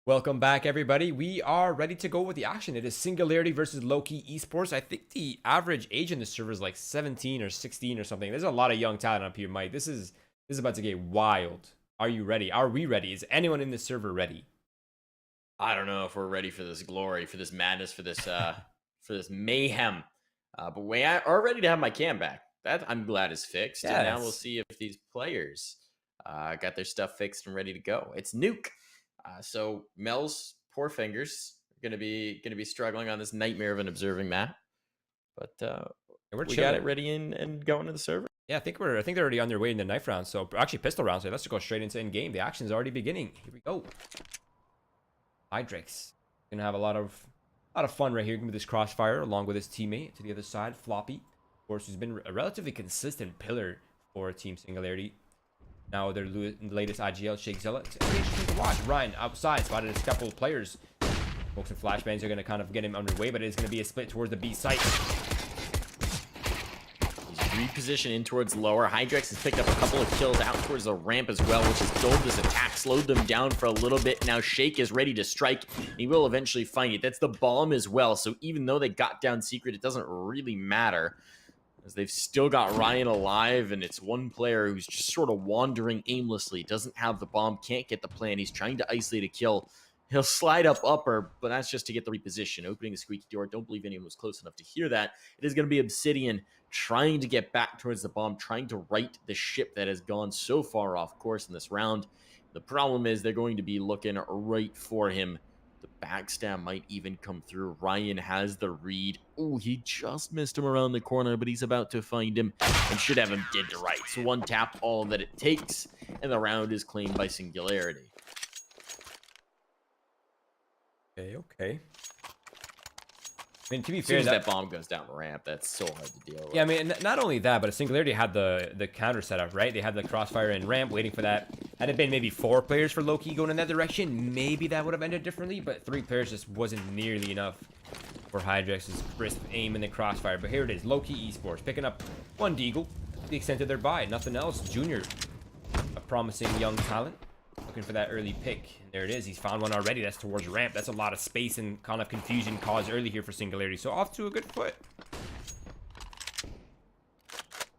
Welcome back, everybody. We are ready to go with the action. It is Singularity versus Lowkey Esports. I think the average age in this server is like 17 or 16 or something. There's a lot of young talent up here, Mike. This is about to get wild. Are you ready? Are we ready? Is anyone in this server ready? I don't know if we're ready for this glory, for this madness, for this mayhem. But we are ready to have my cam back. That I'm glad is fixed. Yes. And now we'll see if these players got their stuff fixed and ready to go. It's Nuke. So Mel's poor fingers are gonna be struggling on this nightmare of an observing map. But we got it ready and going to the server. Yeah, I think they're already on their way in the knife round. So actually pistol round. So let's just go straight into end game. The action's already beginning. Here we go. Hydrex gonna have a lot of fun right here with this crossfire along with his teammate to the other side, Floppy, of course, who's been a relatively consistent pillar for Team Singularity. Now their latest IGL, Shake Zilla. It's interesting to watch. Ryan outside spotted a couple of players. Smokes and flashbangs are going to kind of get him underway, but it's going to be a split towards the B site. He's repositioned in towards lower. Hydrex has picked up a couple of kills out towards the ramp as well, which has dulled this attack, slowed them down for a little bit. Now Shake is ready to strike. He will eventually find it. That's the bomb as well. So even though they got down secret, it doesn't really matter, as they've still got Ryan alive, and it's one player who's just sort of wandering aimlessly, doesn't have the bomb, can't get the plan. He's trying to isolate a kill. He'll slide up upper, but that's just to get the reposition. Opening the squeaky door. Don't believe anyone was close enough to hear that. It is going to be Obsidian trying to get back towards the bomb, trying to right the ship that has gone so far off course in this round. The problem is they're going to be looking right for him. The backstab might even come through. Ryan has the read. Oh, he just missed him around the corner, but he's about to find him and should have him dead to right. So one tap, all that it takes, and the round is claimed by Singularity. Okay. I mean, to be As soon fair, as that bomb goes down the ramp, that's so hard to deal with. Yeah, I mean, not only that, but Singularity had the counter setup, right? They had the crossfire and ramp waiting for that. Had it been maybe 4 players for Lowkey going in that direction, maybe that would have ended differently, but 3 players just wasn't nearly enough for Hydrex's crisp aim in the crossfire. But here it is, Lowkey Esports picking up 1 deagle to the extent of their buy. Nothing else. Junior, a promising young talent, looking for that early pick. And there it is. He's found one already. That's towards ramp. That's a lot of space and kind of confusion caused early here for Singularity. So off to a good foot.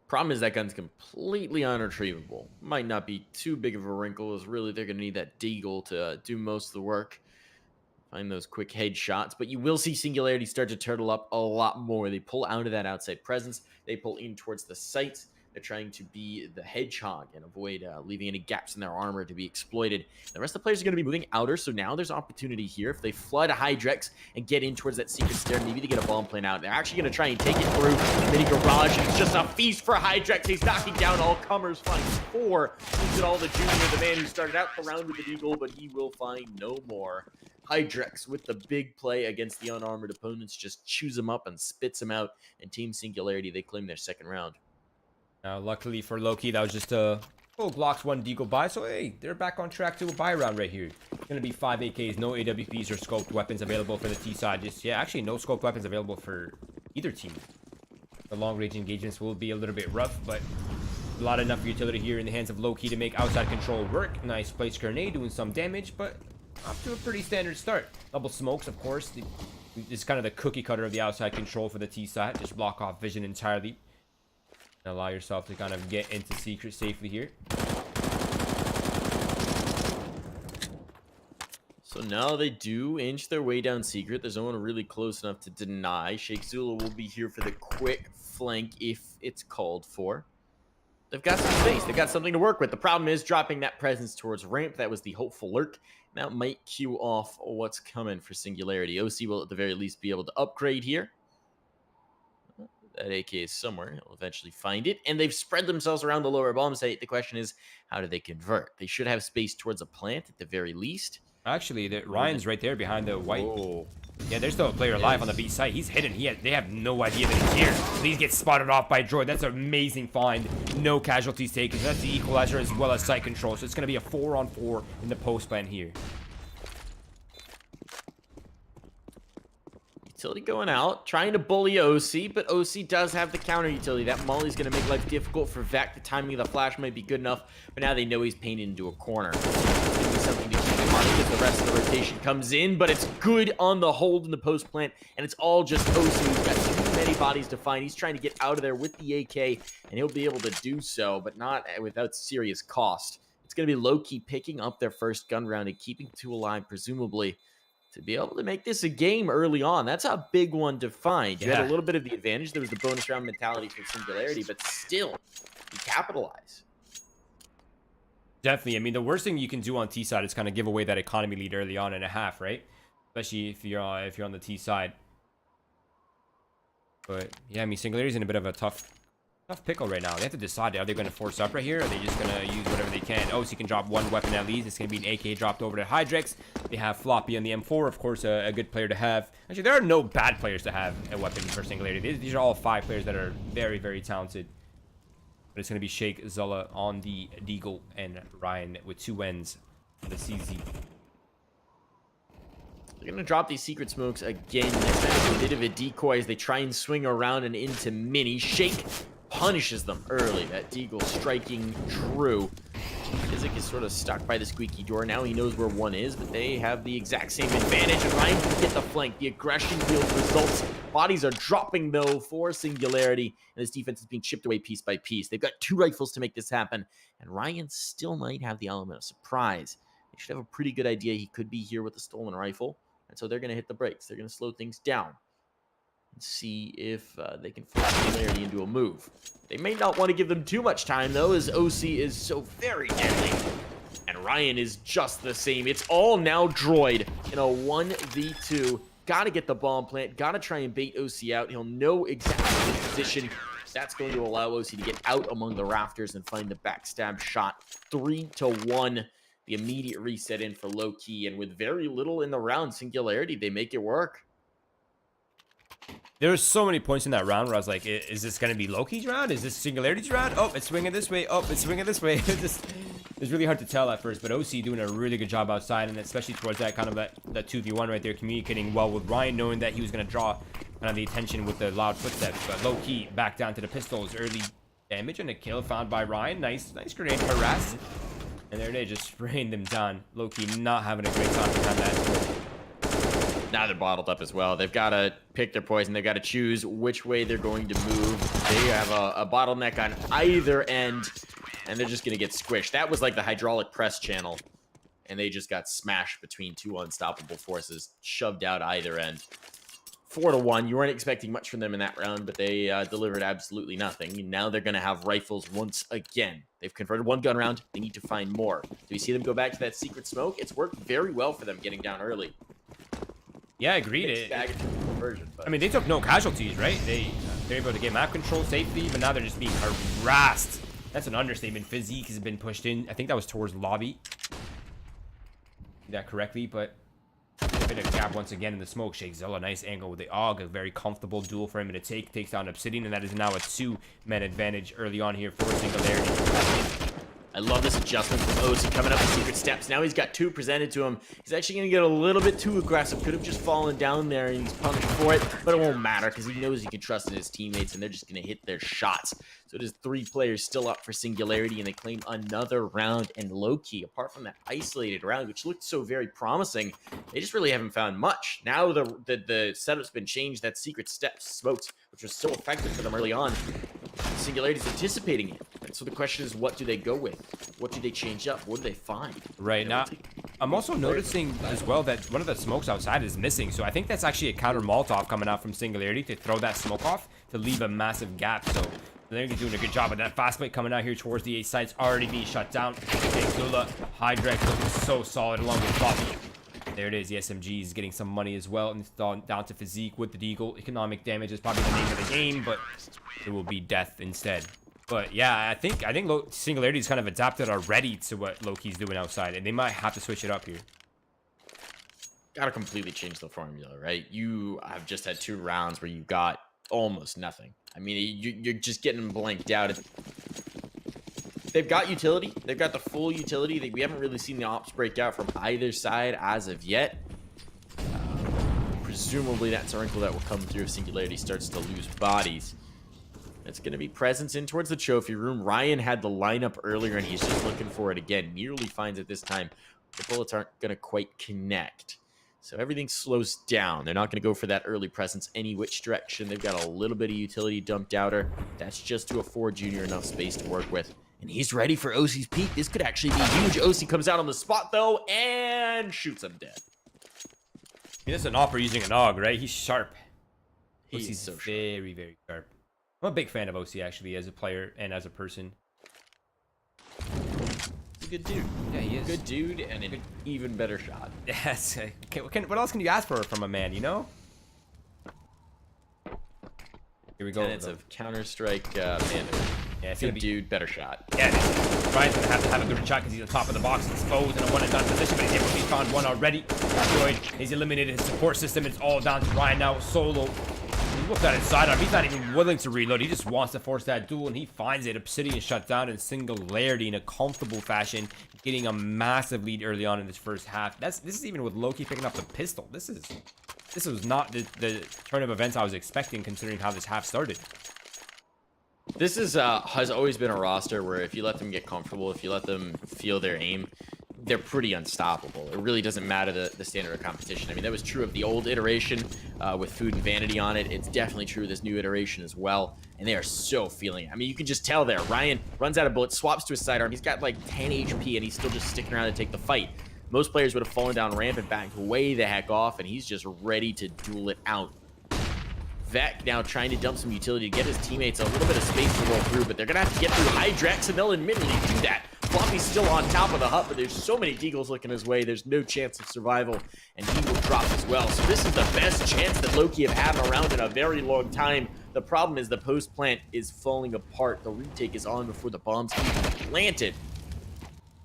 Problem is that gun's completely unretrievable. Might not be too big of a wrinkle, as really they're going to need that deagle to do most of the work. Find those quick headshots, but you will see Singularity start to turtle up a lot more. They pull out of that outside presence. They pull in towards the sights. They're trying to be the hedgehog and avoid leaving any gaps in their armor to be exploited. The rest of the players are going to be moving outer, so now there's opportunity here. If they flood Hydrex and get in towards that secret stair, maybe they get a bomb plan out. They're actually going to try and take it through the mini garage. It's just a feast for Hydrex. He's knocking down all comers, finds 4. Looks at all the junior, the man who started out the round with the deagle, but he will find no more. Hydrex with the big play against the unarmored opponents just chews him up and spits him out. And Team Singularity, they claim their second round. Now, luckily for Lowkey, that was just a Glocks 1 deagle buy. So, hey, they're back on track to a buy round right here. It's going to be 5 AKs, no AWPs or scoped weapons available for the T side. Yeah, actually, no scoped weapons available for either team. The long-range engagements will be a little bit rough, but a lot enough utility here in the hands of Lowkey to make outside control work. Nice place grenade, doing some damage, but off to a pretty standard start. Double smokes, of course. It's kind of the cookie cutter of the outside control for the T side. Just block off vision entirely. And allow yourself to kind of get into secret safely here. So now they do inch their way down secret. There's no one really close enough to deny. Sheikh Zula will be here for the quick flank if it's called for. They've got some space. They've got something to work with. The problem is dropping that presence towards ramp. That was the hopeful lurk. That might cue off what's coming for Singularity. OC will at the very least be able to upgrade here. That AK is somewhere. He'll eventually find it. And they've spread themselves around the lower bomb site. The question is, how do they convert? They should have space towards a plant at the very least. Actually, Ryan's right there behind the white. Oh. Yeah, there's still a player alive on the B site. He's hidden. They have no idea that he's here. Please get spotted off by Droid. That's an amazing find. No casualties taken. So that's the equalizer as well as site control. So it's going to be a 4-on-4 in the post plan here. Utility going out, trying to bully OC, but OC does have the counter utility. That Molly's going to make life difficult for Vec. The timing of the flash might be good enough, but now they know he's painted into a corner. It's going to be something to keep in mind because the rest of the rotation rotation comes in, but it's good on the hold in the post plant, and it's all just Osu. He's got too many bodies to find. He's trying to get out of there with the AK, and he'll be able to do so, but not without serious cost. It's going to be Lowkey picking up their first gun round and keeping 2 alive, presumably, to be able to make this a game early on. That's a big one to find. You had a little bit of the advantage. There was the bonus round mentality for Singularity, but still, you capitalize. Definitely. I mean, the worst thing you can do on T side is kind of give away that economy lead early on in a half, right? Especially if you're on the T side. But yeah, I mean, Singularity's in a bit of a tough pickle right now. They have to decide, are they going to force up right here, or are they just going to use whatever they can? Oh, so you can drop 1 weapon at least. It's going to be an AK dropped over to Hydrex. They have Floppy on the M4, of course, a good player to have. Actually, there are no bad players to have a weapon for Singularity. These are all 5 players that are very, very talented. But it's going to be Shake, Zula on the Deagle, and Ryan with 2 ends for the CZ. They're going to drop these secret smokes again. This time it's a bit of a decoy as they try and swing around and into Mini. Shake punishes them early. That Deagle striking true. Isaac is sort of stuck by the squeaky door. Now he knows where 1 is, but they have the exact same advantage. And Ryan can get the flank. The aggression yields results. Bodies are dropping, though, for Singularity. And this defense is being chipped away piece by piece. They've got 2 rifles to make this happen. And Ryan still might have the element of surprise. They should have a pretty good idea he could be here with a stolen rifle. And so they're going to hit the brakes. They're going to slow things down. And see if they can force Singularity into a move. They may not want to give them too much time, though, as OC is so very deadly. And Ryan is just the same. It's all now Droid in a 1v2. Gotta get the bomb plant. Gotta try and bait OC out. He'll know exactly his position. That's going to allow OC to get out among the rafters and find the backstab shot. 3-1. The immediate reset in for Lowkey. And with very little in the round, Singularity, they make it work. There were so many points in that round where I was like, is this going to be Lowkey's round? Is this Singularity's round? Oh, it's swinging this way. Oh, it's swinging this way. It's really hard to tell at first, but OC doing a really good job outside, and especially towards that kind of that 2v1 right there, communicating well with Ryan, knowing that he was going to draw kind of the attention with the loud footsteps. But Lowkey back down to the pistols. Early damage and a kill found by Ryan. Nice grenade harass. And there they just spraying them down. Lowkey not having a great time behind that. Now they're bottled up as well. They've got to pick their poison. They've got to choose which way they're going to move. They have a bottleneck on either end, and they're just going to get squished. That was like the hydraulic press channel, and they just got smashed between 2 unstoppable forces, shoved out either end. 4-1. You weren't expecting much from them in that round, but they delivered absolutely nothing. Now they're going to have rifles once again. They've converted 1 gun round. They need to find more. Do you see them go back to that secret smoke? It's worked very well for them getting down early. Yeah, agreed. I mean, they took no casualties, right? They're able to get map control safely, but now they're just being harassed. That's an understatement. Physique has been pushed in. I think that was towards lobby. Did that correctly, but a bit of gap once again in the smoke. Shake Zilla, nice angle with the AUG. A very comfortable duel for him to take. Takes down Obsidian, and that is now a 2-man advantage early on here for Singularity. I love this adjustment from OC coming up with secret steps. Now he's got 2 presented to him. He's actually going to get a little bit too aggressive. Could have just fallen down there, and he's punished for it. But it won't matter because he knows he can trust in his teammates, and they're just going to hit their shots. So it is 3 players still up for Singularity, and they claim another round. And Lowkey, apart from that isolated round, which looked so very promising, they just really haven't found much. Now the setup's been changed. That secret steps smoked, which was so effective for them early on. Singularity's anticipating it. And so the question is, what do they go with? What do they change up? What do they find? Right now, I'm also noticing as well that one of the smokes outside is missing. So I think that's actually a counter Molotov coming out from Singularity to throw that smoke off to leave a massive gap. So they're doing a good job. But that fast plate coming out here towards the A site's already being shut down. Zula, Hydrex looking so solid along with Floppy. There it is. The SMG is getting some money as well. And it's down to Physique with the Deagle. Economic damage is probably the name of the game, but it will be death instead. But yeah, I think Singularity's kind of adapted already to what Lowkey's doing outside, and they might have to switch it up here. Gotta completely change the formula, right? You have just had 2 rounds where you got almost nothing. I mean, you're just getting blanked out. They've got utility. They've got the full utility. We haven't really seen the ops break out from either side as of yet. Presumably that's a wrinkle that will come through if Singularity starts to lose bodies. It's going to be presence in towards the trophy room. Ryan had the lineup earlier, and he's just looking for it again. Nearly finds it this time. the bullets aren't going to quite connect. So everything slows down. They're not going to go for that early presence any which direction. They've got a little bit of utility dumped outer. That's just to afford Junior enough space to work with. And he's ready for OC's peek. This could actually be huge. OC comes out on the spot, though, and shoots him dead. That's an offer using an AUG, right? He's sharp. He's so sharp. Very, very sharp. I'm a big fan of OC, actually, as a player and as a person. He's a good dude. Yeah, he is. Good dude and an even better shot. Yes. Okay, what else can you ask for from a man, you know? Here we go. Tenets of Counter-Strike man. Yeah, it's good dude, better shot. Yeah, Ryan's gonna have to have a good shot because he's on top of the box. He's exposed in a one-and-done position, but he's found one already. Destroyed. He's eliminated his support system. It's all down to Ryan now, solo. He looked at his sidearm. He's not even willing to reload. He just wants to force that duel, and he finds it. Obsidian shut down in Singularity in a comfortable fashion, getting a massive lead early on in this first half. This is even with Lowkey picking up the pistol. This was not the turn of events I was expecting, considering how this half started. This is has always been a roster where if you let them get comfortable, if you let them feel their aim, they're pretty unstoppable. It really doesn't matter the standard of competition. I mean, that was true of the old iteration with Food and Vanity on it. It's definitely true of this new iteration as well. And they are so feeling it. I mean, you can just tell there. Ryan runs out of bullets, swaps to his sidearm. He's got like 10 HP, and he's still just sticking around to take the fight. Most players would have fallen down ramp and backed way the heck off, and he's just ready to duel it out. Vec now trying to dump some utility to get his teammates a little bit of space to roll through, but they're going to have to get through Hydrex, and they'll admittedly do that. Floppy's still on top of the hut, but there's so many deagles looking his way, there's no chance of survival, and he will drop as well. So this is the best chance that Lowkey have had around in a very long time. The problem is the post-plant is falling apart. The retake is on before the bombs even planted.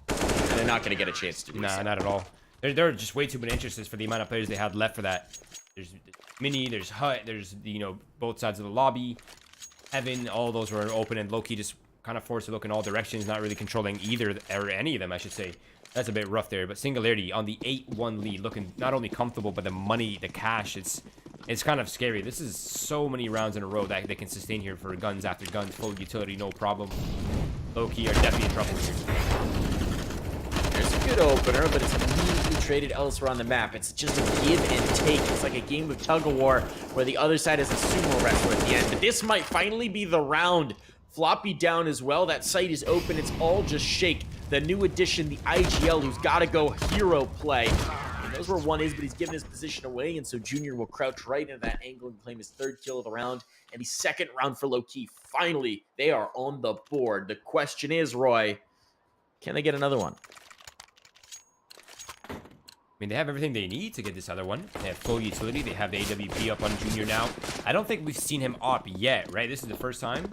And they're not going to get a chance to do Nah, so. not at all. There are just way too many entrances for the amount of players they had left for that. There's Mini, there's Hut, there's, you know, both sides of the lobby. Evan, all those were open, and Lowkey just kind of forced to look in all directions, not really controlling either, or any of them, I should say. That's a bit rough there. But Singularity on the 8-1 lead, looking not only comfortable, but the money, the cash, it's kind of scary. This is so many rounds in a row that they can sustain here for guns after guns, full utility, no problem. Lowkey are definitely in trouble here. There's a good opener, but it's immediately traded elsewhere on the map. It's just a give and take. It's like a game of tug-of-war where the other side has a sumo wrestler at the end. But this might finally be the round. Floppy down as well. That site is open. It's all just Shake. The new addition, the IGL, who's got to go hero play. He knows where one is, but he's given his position away, and so Junior will crouch right into that angle and claim his third kill of the round. And the second round for Lowkey. Finally, they are on the board. The question is, Roy, can they get another one? I mean, they have everything they need to get this other one. They have full utility. They have the AWP up on Junior now. I don't think we've seen him op yet, right? This is the first time.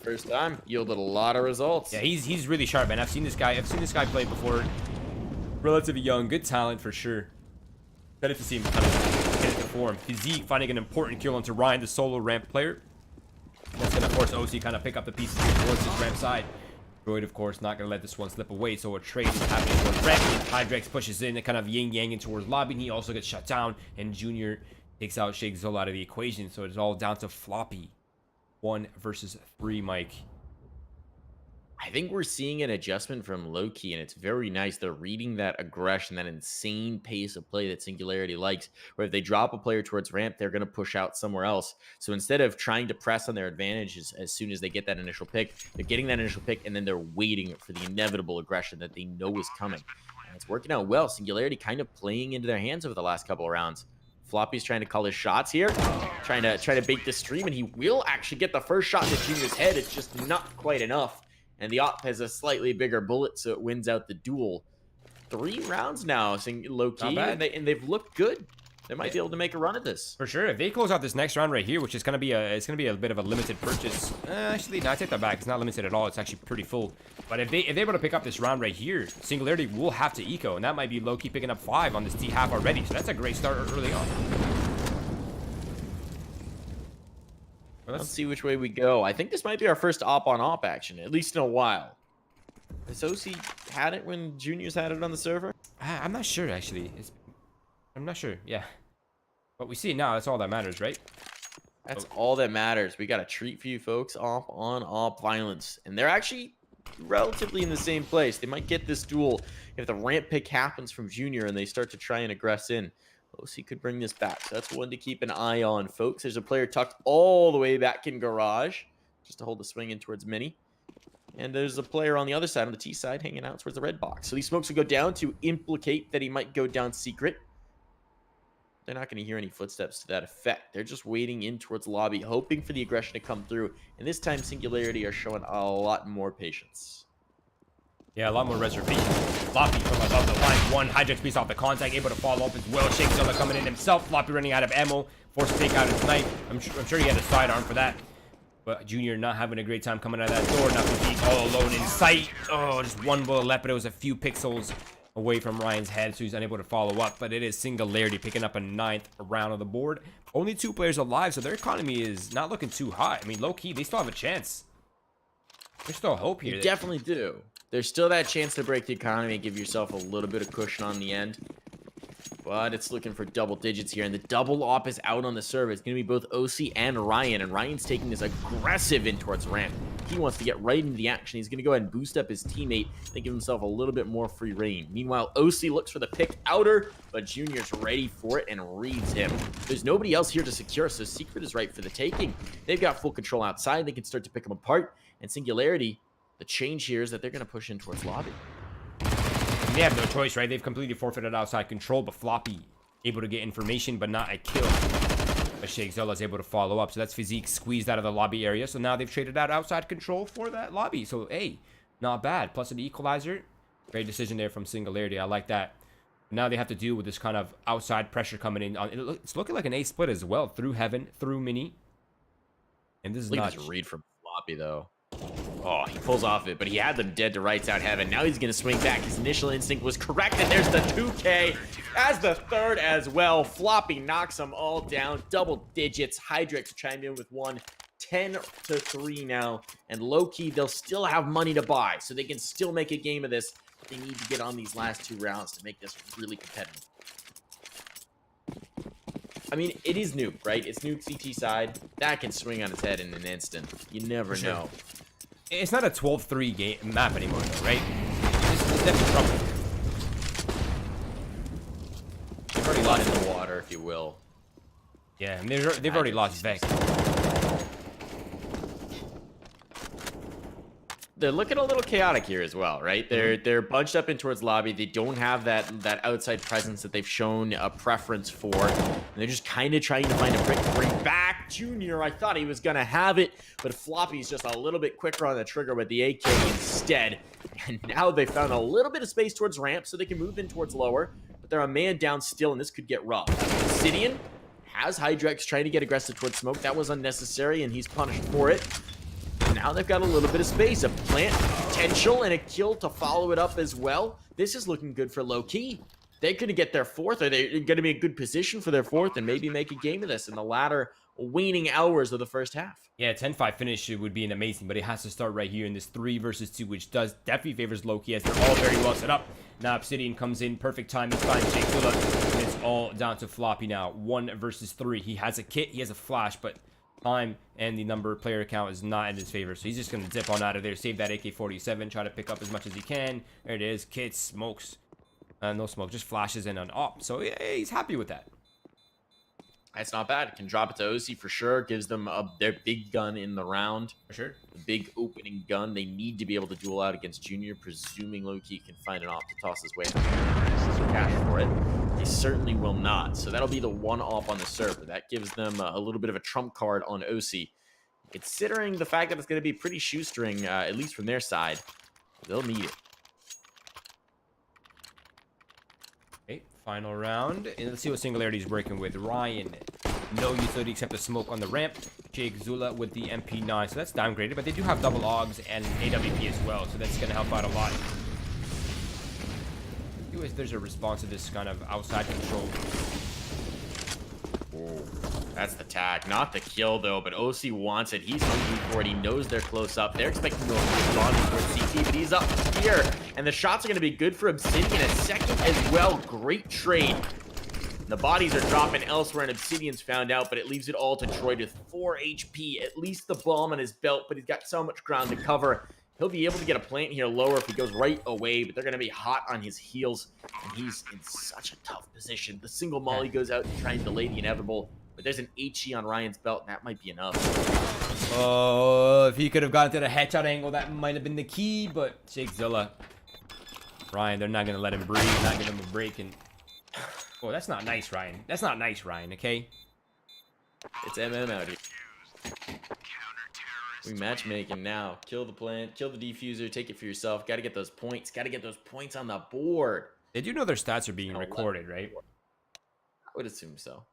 First time, yielded a lot of results. Yeah, he's really sharp, man. I've seen this guy play before. Relatively young, good talent for sure. Excited to see him kind of get into form. Physique finding an important kill onto Ryan, the solo ramp player. That's gonna force OC kind of pick up the pieces here towards his ramp side. Droid, of course, not gonna let this one slip away, so a trade is happening towards ramp. Hydrex pushes in and kind of yin-yanging towards lobby, and he also gets shut down, and Junior takes out Shake Zol out of the equation, so it's all down to Floppy. 1 versus 3, Mike. I think we're seeing an adjustment from Lowkey, and it's very nice. They're reading that aggression, that insane pace of play that Singularity likes, where if they drop a player towards ramp, they're going to push out somewhere else. So instead of trying to press on their advantages as soon as they get that initial pick, they're getting that initial pick, and then they're waiting for the inevitable aggression that they know is coming. And it's working out well. Singularity kind of playing into their hands over the last couple of rounds. Floppy's trying to call his shots here, trying to bait the stream, and he will actually get the first shot to Junior's head. It's just not quite enough. And the op has a slightly bigger bullet, so it wins out the duel. 3 rounds now, Lowkey, and they've looked good. They might be able to make a run at this. For sure. If they close out this next round right here, which is gonna be a bit of a limited purchase. Actually, no, I take that back. It's not limited at all. It's actually pretty full. But if they're able to pick up this round right here, Singularity will have to eco, and that might be Lowkey picking up 5 on this T half already. So that's a great start early on. Let's see which way we go. I think this might be our first op-on-op action, at least in a while. Has OC had it when Junior's had it on the server? I'm not sure, actually. I'm not sure, yeah. But we see it now. That's all that matters, right? That's all that matters. We got a treat for you folks. Op-on-op violence. And they're actually relatively in the same place. They might get this duel if the ramp pick happens from Junior and they start to try and aggress in. OC could bring this back, so that's one to keep an eye on, folks. There's a player tucked all the way back in garage, just to hold the swing in towards Mini. And there's a player on the other side, on the T side, hanging out towards the red box. So these smokes will go down to implicate that he might go down secret. They're not going to hear any footsteps to that effect. They're just waiting in towards lobby, hoping for the aggression to come through. And this time, Singularity are showing a lot more patience. Yeah, a lot more reservation. Floppy from above the line. One Hydrex piece off the contact, able to follow up as well. Shakezilla coming in himself. Floppy running out of ammo. Forced to take out his knife. I'm sure he had a sidearm for that. But Junior not having a great time coming out of that door. Now Fatigue all alone in sight. Oh, just one bullet left, but it was a few pixels away from Ryan's head, so he's unable to follow up. But it is Singularity picking up a 9th round on the board. Only 2 players alive, so their economy is not looking too hot. I mean, low-key, they still have a chance. There's still hope here. You definitely do. There's still that chance to break the economy and give yourself a little bit of cushion on the end. But it's looking for double digits here, and the double op is out on the serve. It's going to be both OC and Ryan's taking this aggressive in towards ramp. He wants to get right into the action. He's going to go ahead and boost up his teammate and give himself a little bit more free reign. Meanwhile, OC looks for the pick outer, but Junior's ready for it and reads him. There's nobody else here to secure, so Secret is right for the taking. They've got full control outside. They can start to pick them apart, and Singularity, the change here is that they're going to push in towards lobby. They have no choice, right? They've completely forfeited outside control, but Floppy able to get information, but not a kill. But Shakezilla is able to follow up, so that's Physique squeezed out of the lobby area. So now they've traded out outside control for that lobby. So, hey, not bad. Plus an equalizer. Great decision there from Singularity. I like that. Now they have to deal with this kind of outside pressure coming in. It's looking like an A split as well, through Heaven, through Mini. And this is not... Look at this read from Floppy, though. Oh, he pulls off it, but he had them dead to rights out Heaven. Now he's going to swing back. His initial instinct was correct, and there's the 2K as the third as well. Floppy knocks them all down. Double digits. Hydrex chimed in with 1. 10-3 now. And Lowkey, they'll still have money to buy, so they can still make a game of this. They need to get on these last 2 rounds to make this really competitive. I mean, it is Nuke, right? It's Nuke CT side. That can swing on its head in an instant. You never know. It's not a 12-3 game map anymore, though, right? It's definitely trouble. They've already lost in the water, if you will. Yeah, and they've already lost Vex. They're looking a little chaotic here as well, right? They're bunched up in towards lobby. They don't have that outside presence that they've shown a preference for. And they're just kind of trying to find a break to bring back Junior. I thought he was going to have it, but Floppy's just a little bit quicker on the trigger with the AK instead. And now they found a little bit of space towards ramp so they can move in towards lower. But they're a man down still, and this could get rough. Obsidian has Hydrex trying to get aggressive towards smoke. That was unnecessary, and he's punished for it. Now they've got a little bit of space, a plant potential and a kill to follow it up as well. This is looking good for Lowkey. They're going to get their 4th, or they're going to be in good position for their 4th and maybe make a game of this in the latter waning hours of the first half. Yeah, 10-5 finish would be an amazing, but it has to start right here in this 3 versus 2, which definitely favors Lowkey as they're all very well set up. Now Obsidian comes in, perfect time, he finds Shakezilla, and it's all down to Floppy now. 1 versus 3. He has a kit, he has a flash, but time and the number player count is not in his favor, so he's just going to dip on out of there, save that AK-47, try to pick up as much as he can. There it is, kits, smokes, no smoke, just flashes and an op, so yeah, he's happy with that. That's not bad. Can drop it to OC for sure. Gives them their big gun in the round. For sure. The big opening gun. They need to be able to duel out against Junior, presuming Lowkey can find an op to toss his way. Cash for it. They certainly will not. So that'll be the 1 op on the server. That gives them a little bit of a trump card on OC. Considering the fact that it's going to be pretty shoestring, at least from their side, they'll need it. Okay, final round. And let's see what Singularity is working with. Ryan, no utility except the smoke on the ramp. Shakezilla with the MP9. So that's downgraded, but they do have double AUGs and AWP as well. So that's going to help out a lot. If there's a response to this kind of outside control. Oh, that's the tag. Not the kill, though, but OC wants it. He's hungry for it. He knows they're close up. They're expecting to go on towards CT, but he's up here. And the shots are going to be good for Obsidian in a second as well. Great trade. The bodies are dropping elsewhere, and Obsidian's found out, but it leaves it all to Troy with 4 HP. At least the bomb on his belt, but he's got so much ground to cover. He'll be able to get a plant here lower if he goes right away, but they're going to be hot on his heels, and he's in such a tough position. The single molly goes out to try and delay the inevitable, but there's an HE on Ryan's belt, and that might be enough. Oh, if he could have gotten to the headshot angle, that might have been the key, but Shakezilla. Ryan, they're not going to let him breathe, not giving him a break, and... Oh, that's not nice, Ryan. That's not nice, Ryan, okay? It's MM out here. We matchmaking now. Kill the plant, kill the defuser, take it for yourself. Got to get those points. Got to get those points on the board. They do know their stats are being recorded, right? I would assume so.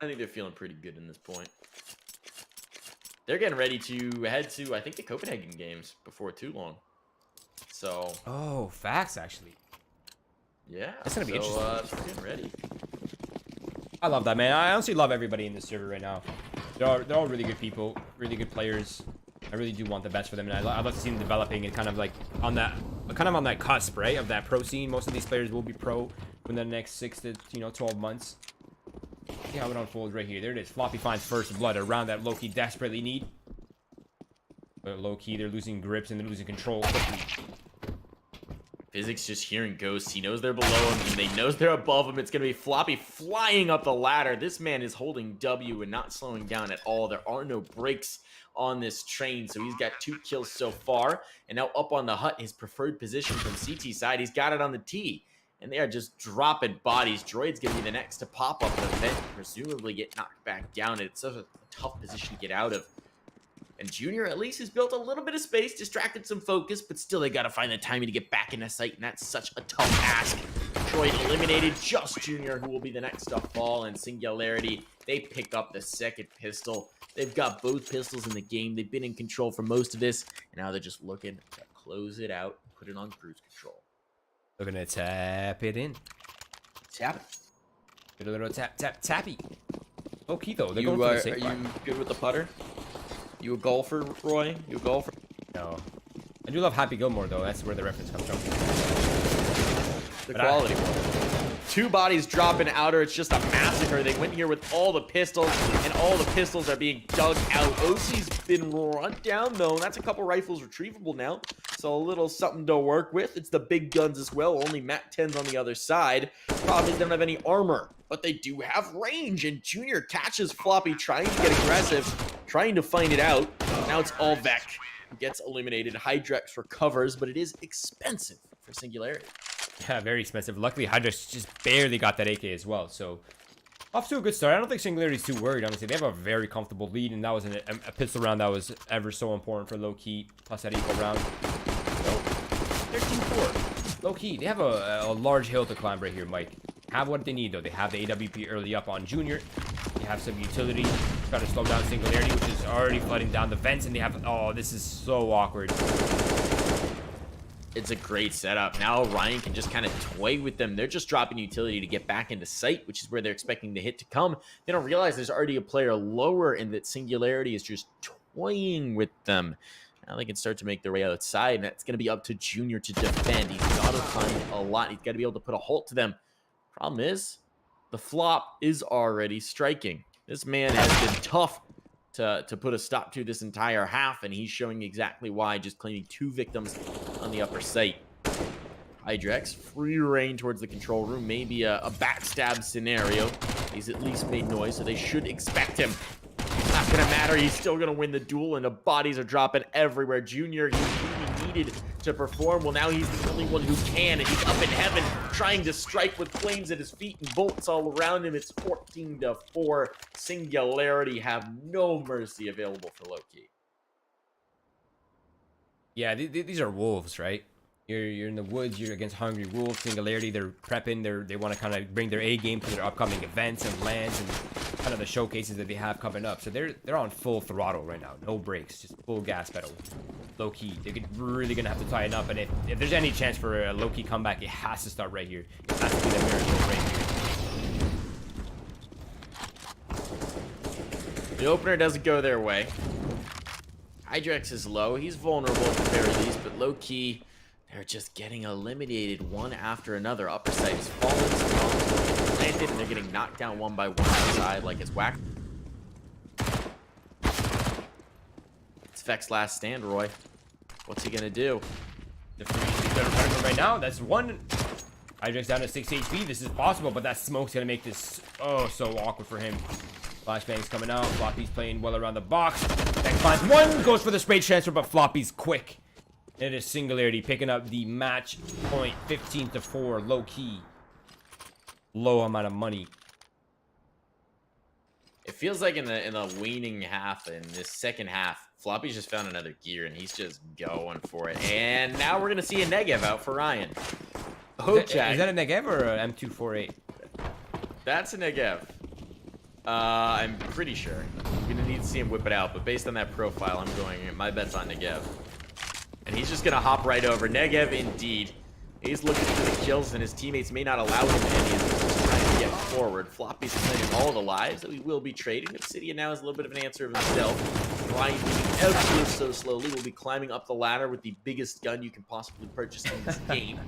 I think they're feeling pretty good in this point. They're getting ready to head to, I think, the Copenhagen games before too long. So. Oh, facts, actually. Yeah. That's going to be interesting. They're getting ready. I love that, man. I honestly love everybody in this server right now. They're all really good people, really good players. I really do want the best for them, and I'd love to see them developing and kind of like on that cusp, right, of that pro scene. Most of these players will be pro within the next 6 to 12 months. See how it unfolds right here. There it is. Floppy finds first blood around that Lowkey desperately need. But Lowkey, they're losing grips and they're losing control quickly. Physics just hearing ghosts. He knows they're below him, and they knows they're above him. It's going to be Floppy flying up the ladder. This man is holding W and not slowing down at all. There are no breaks on this train, so he's got 2 kills so far. And now up on the hut, his preferred position from CT side. He's got it on the T, and they are just dropping bodies. Droid's going to be the next to pop up an event, presumably get knocked back down. It's such a tough position to get out of. And Junior at least has built a little bit of space, distracted some focus, but still they got to find the timing to get back into sight, and that's such a tough ask. Detroit eliminated just Junior, who will be the next to fall, and Singularity, they pick up the second pistol. They've got both pistols in the game. They've been in control for most of this, and now they're just looking to close it out and put it on cruise control. They're going to tap it in. Tap it. Get a little tappy. Okay, though. They're Are going you good with the putter? You a golfer, Roy? You a golfer? No. I do love Happy Gilmore, though. That's where the reference comes from. The quality one. 2 bodies dropping outer. It's just a massacre. They went here with all the pistols, and all the pistols are being dug out. OC's been run down, though. That's a couple rifles retrievable now. So a little something to work with. It's the big guns as well. Only Mat 10s on the other side. Problem is they don't have any armor, but they do have range. And Junior catches Floppy trying to get aggressive, trying to find it out. Now it's all Vec who gets eliminated. Hydrex recovers, but it is expensive for Singularity. Yeah, very expensive. Luckily, Hydrex just barely got that AK as well. So, off to a good start. I don't think Singularity's too worried, honestly. They have a very comfortable lead, and that was a pistol round that was ever so important for Lowkey, plus that equal round. So, 13-4. Lowkey, they have a large hill to climb right here, Mike. Have what they need, though. They have the AWP early up on Junior. They have some utility. Try to slow down Singularity, which is already flooding down the vents, and they have... Oh, this is so awkward. It's a great setup. Now Ryan can just kind of toy with them. They're just dropping utility to get back into sight, which is where they're expecting the hit to come. They don't realize there's already a player lower and that Singularity is just toying with them. Now they can start to make their way outside, and that's going to be up to Junior to defend. He's got to find a lot. He's got to be able to put a halt to them. Problem is, the flop is already striking. This man has been tough to put a stop to this entire half, and he's showing exactly why, just claiming 2 victims on the upper site. Hydrex, free reign towards the control room, maybe a backstab scenario. He's at least made noise, so they should expect him. Not gonna matter, he's still gonna win the duel, and the bodies are dropping everywhere. Junior, he needed to perform. Well, now he's the only one who can, and he's up in heaven trying to strike with flames at his feet and bolts all around him. It's 14-4. Singularity have no mercy available for Lowkey. Yeah, these are wolves, right? You're in the woods, you're against hungry wolves. Singularity, they're prepping, they want to kind of bring their A game to their upcoming events and lands and kind of the showcases that they have coming up. So they're on full throttle right now, no brakes, just full gas pedal. Lowkey, they're really gonna have to tighten up, and if there's any chance for a Lowkey comeback, it has to start right here. It has to be the miracle right here. The opener doesn't go their way. Hydrex is low, he's vulnerable at the very least, but Lowkey, they're just getting eliminated one after another. Upper side is falling, strong, planted, and they're getting knocked down one by one outside like it's whack. It's Feck's last stand, Roy. What's he gonna do? The free better running from right now. That's one. Hydrex down to 6 HP. This is possible, but that smoke's gonna make this so awkward for him. Flashbang's coming out. Floppy's playing well around the box. Feck finds one, goes for the spray transfer, but Floppy's quick. It is Singularity picking up the match point, 15-4, low key. Low amount of money. It feels like in the waning half, in this second half, Floppy's just found another gear and he's just going for it. And now we're gonna see a Negev out for Ryan. Is that a Negev or an M248? That's a Negev. I'm pretty sure. I'm gonna need to see him whip it out, but based on that profile, I'm going, my bet's on Negev. And he's just gonna hop right over. Negev, indeed. He's looking for the kills, and his teammates may not allow him any of this. He's trying to get forward. Floppy's claiming all the lives that we will be trading. Obsidian now has a little bit of an answer of himself. Ryan moving ever so slowly will be climbing up the ladder with the biggest gun you can possibly purchase in this game.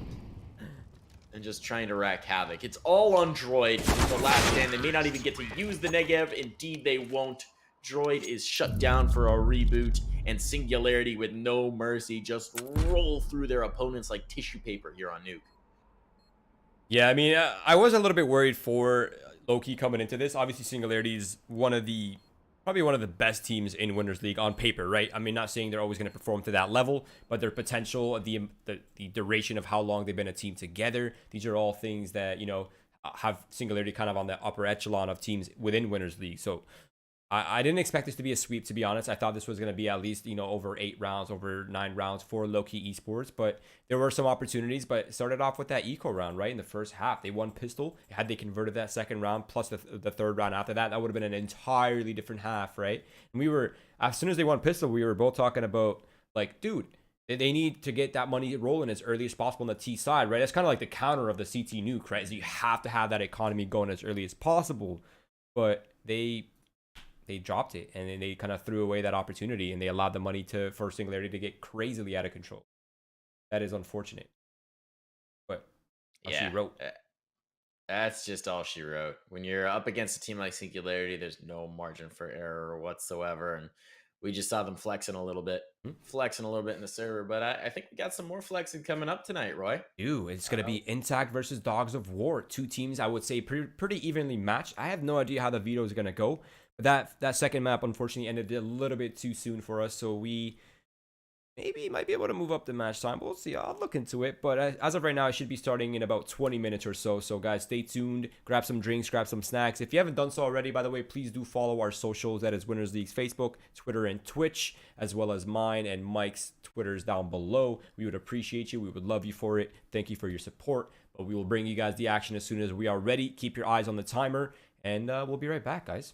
And just trying to wreak havoc. It's all on Droid. It's the last stand. They may not even get to use the Negev. Indeed, they won't. Droid is shut down for a reboot, and Singularity with no mercy just roll through their opponents like tissue paper here on Nuke. Yeah, I mean, I was a little bit worried for Lowkey coming into this. Obviously, Singularity is probably one of the best teams in Winners League on paper, right? I mean, not saying they're always going to perform to that level, but their potential, the duration of how long they've been a team together, these are all things that, you know, have Singularity kind of on the upper echelon of teams within Winners League. So I didn't expect this to be a sweep, to be honest. I thought this was going to be at least, you know, over 8 rounds, over 9 rounds for Lowkey Esports. But there were some opportunities, but it started off with that eco round, right? In the first half, they won pistol. Had they converted that second round, plus the third round after that, that would have been an entirely different half, right? And we were, as soon as they won pistol, we were both talking about, like, dude, they need to get that money rolling as early as possible on the T side, right? That's kind of like the counter of the CT nuke, right? Is you have to have that economy going as early as possible. But they dropped it, and then they kind of threw away that opportunity, and they allowed the money for Singularity to get crazily out of control. That is unfortunate. But yeah, she wrote. That's just all she wrote. When you're up against a team like Singularity, there's no margin for error whatsoever, and we just saw them flexing a little bit in the server. But I think we got some more flexing coming up tonight, Roy. Dude, it's going to be Intact versus Dogs of War. 2 teams, I would say, pretty evenly matched. I have no idea how the veto is going to go. But that second map, unfortunately, ended a little bit too soon for us. So we maybe might be able to move up the match time. We'll see. I'll look into it. But as of right now, I should be starting in about 20 minutes or so. So, guys, stay tuned. Grab some drinks, grab some snacks. If you haven't done so already, by the way, please do follow our socials. That is Winners League's Facebook, Twitter, and Twitch, as well as mine and Mike's Twitters down below. We would appreciate you. We would love you for it. Thank you for your support. But we will bring you guys the action as soon as we are ready. Keep your eyes on the timer, and we'll be right back, guys.